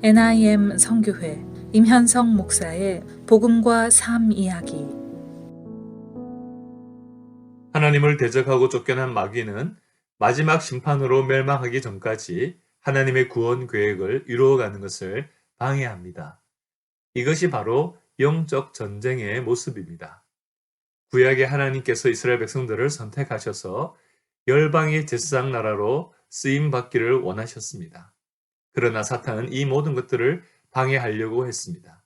NIM 선교회 임현성 목사의 복음과 삶 이야기. 하나님을 대적하고 쫓겨난 마귀는 마지막 심판으로 멸망하기 전까지 하나님의 구원 계획을 이루어가는 것을 방해합니다. 이것이 바로 영적 전쟁의 모습입니다. 구약의 하나님께서 이스라엘 백성들을 선택하셔서 열방의 제사장 나라로 쓰임 받기를 원하셨습니다. 그러나 사탄은 이 모든 것들을 방해하려고 했습니다.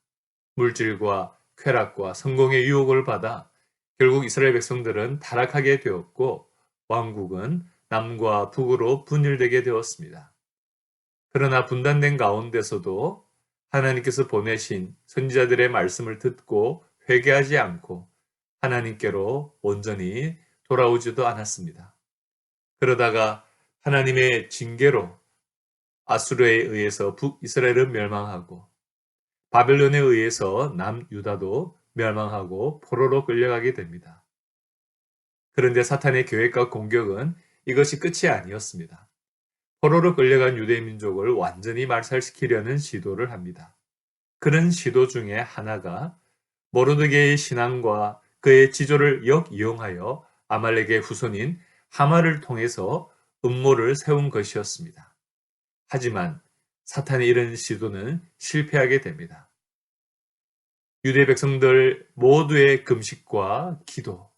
물질과 쾌락과 성공의 유혹을 받아 결국 이스라엘 백성들은 타락하게 되었고 왕국은 남과 북으로 분열되게 되었습니다. 그러나 분단된 가운데서도 하나님께서 보내신 선지자들의 말씀을 듣고 회개하지 않고 하나님께로 온전히 돌아오지도 않았습니다. 그러다가 하나님의 징계로 아수르에 의해서 북이스라엘은 멸망하고 바벨론에 의해서 남유다도 멸망하고 포로로 끌려가게 됩니다. 그런데 사탄의 계획과 공격은 이것이 끝이 아니었습니다. 포로로 끌려간 유대 민족을 완전히 말살시키려는 시도를 합니다. 그런 시도 중에 하나가 모르드게의 신앙과 그의 지조를 역이용하여 아말렉의 후손인 하마를 통해서 음모를 세운 것이었습니다. 하지만 사탄의 이런 시도는 실패하게 됩니다. 유대 백성들 모두의 금식과 기도,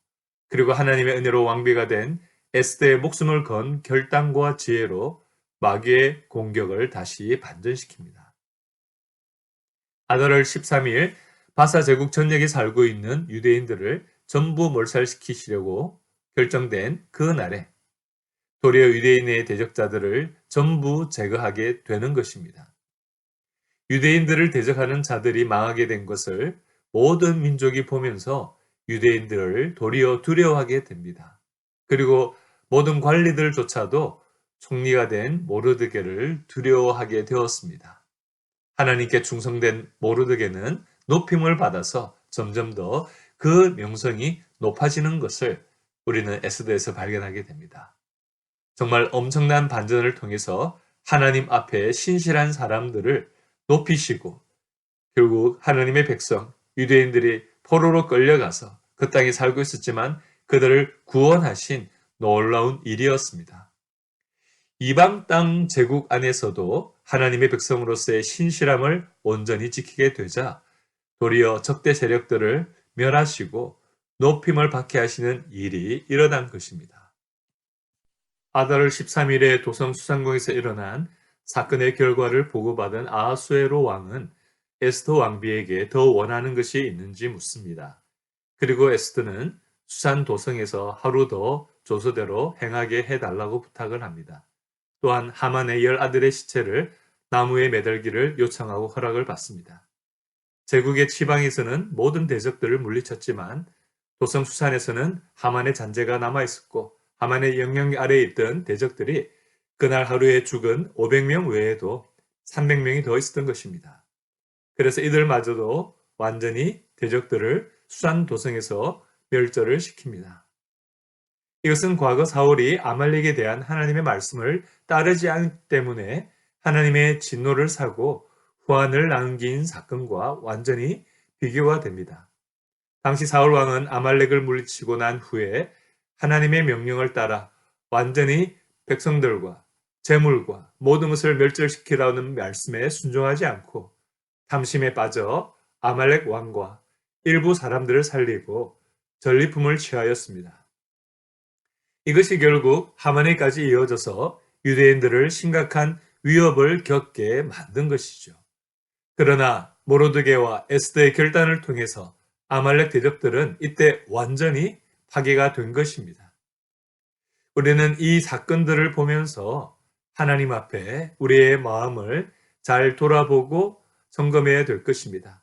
그리고 하나님의 은혜로 왕비가 된 에스더의 목숨을 건 결단과 지혜로 마귀의 공격을 다시 반전시킵니다. 아달월 13일 바사 제국 전역에 살고 있는 유대인들을 전부 몰살시키시려고 결정된 그 날에 도리어 유대인의 대적자들을 전부 제거하게 되는 것입니다. 유대인들을 대적하는 자들이 망하게 된 것을 모든 민족이 보면서 유대인들을 도리어 두려워하게 됩니다. 그리고 모든 관리들조차도 총리가 된 모르드게를 두려워하게 되었습니다. 하나님께 충성된 모르드게는 높임을 받아서 점점 더 그 명성이 높아지는 것을 우리는 에스더에서 발견하게 됩니다. 정말 엄청난 반전을 통해서 하나님 앞에 신실한 사람들을 높이시고 결국 하나님의 백성 유대인들이 포로로 끌려가서 그 땅에 살고 있었지만 그들을 구원하신 놀라운 일이었습니다. 이방 땅 제국 안에서도 하나님의 백성으로서의 신실함을 온전히 지키게 되자 도리어 적대 세력들을 멸하시고 높임을 받게 하시는 일이 일어난 것입니다. 아달 13일에 도성 수상궁에서 일어난 사건의 결과를 보고받은 아하수에로 왕은 에스더 왕비에게 더 원하는 것이 있는지 묻습니다. 그리고 에스더는 수산 도성에서 하루 더 조서대로 행하게 해달라고 부탁을 합니다. 또한 하만의 10아들의 시체를 나무에 매달기를 요청하고 허락을 받습니다. 제국의 지방에서는 모든 대적들을 물리쳤지만 도성 수산에서는 하만의 잔재가 남아있었고 하만의 영향력 아래에 있던 대적들이 그날 하루에 죽은 500명 외에도 300명이 더 있었던 것입니다. 그래서 이들마저도 완전히 대적들을 수산 도성에서 멸절을 시킵니다. 이것은 과거 사울이 아말렉에 대한 하나님의 말씀을 따르지 않기 때문에 하나님의 진노를 사고 후환을 남긴 사건과 완전히 비교가 됩니다. 당시 사울 왕은 아말렉을 물리치고 난 후에 하나님의 명령을 따라 완전히 백성들과 재물과 모든 것을 멸절시키라는 말씀에 순종하지 않고 탐심에 빠져 아말렉 왕과 일부 사람들을 살리고 전리품을 취하였습니다. 이것이 결국 하만에까지 이어져서 유대인들을 심각한 위협을 겪게 만든 것이죠. 그러나 모르드게와 에스더의 결단을 통해서 아말렉 대적들은 이때 완전히 파괴가 된 것입니다. 우리는 이 사건들을 보면서 하나님 앞에 우리의 마음을 잘 돌아보고 점검해야 될 것입니다.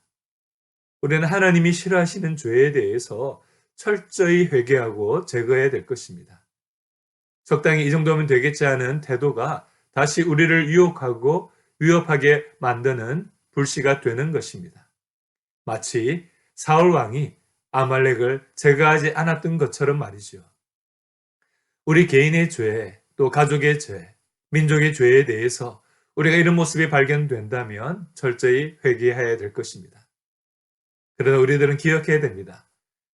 우리는 하나님이 싫어하시는 죄에 대해서 철저히 회개하고 제거해야 될 것입니다. 적당히 이 정도면 되겠지 하는 태도가 다시 우리를 유혹하고 위협하게 만드는 불씨가 되는 것입니다. 마치 사울 왕이 아말렉을 제거하지 않았던 것처럼 말이죠. 우리 개인의 죄, 또 가족의 죄, 민족의 죄에 대해서 우리가 이런 모습이 발견된다면 철저히 회개해야 될 것입니다. 그러나 우리들은 기억해야 됩니다.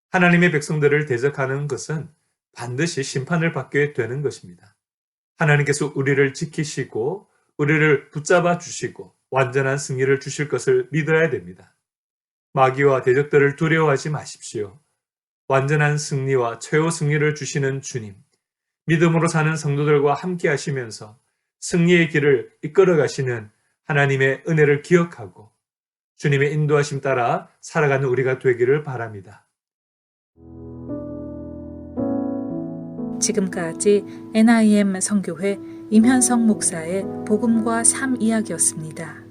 하나님의 백성들을 대적하는 것은 반드시 심판을 받게 되는 것입니다. 하나님께서 우리를 지키시고 우리를 붙잡아 주시고 완전한 승리를 주실 것을 믿어야 됩니다. 마귀와 대적들을 두려워하지 마십시오. 완전한 승리와 최후 승리를 주시는 주님, 믿음으로 사는 성도들과 함께 하시면서 승리의 길을 이끌어 가시는 하나님의 은혜를 기억하고 주님의 인도하심 따라 살아가는 우리가 되기를 바랍니다. 지금까지 NIM 선교회 임현성 목사의 복음과 삶 이야기였습니다.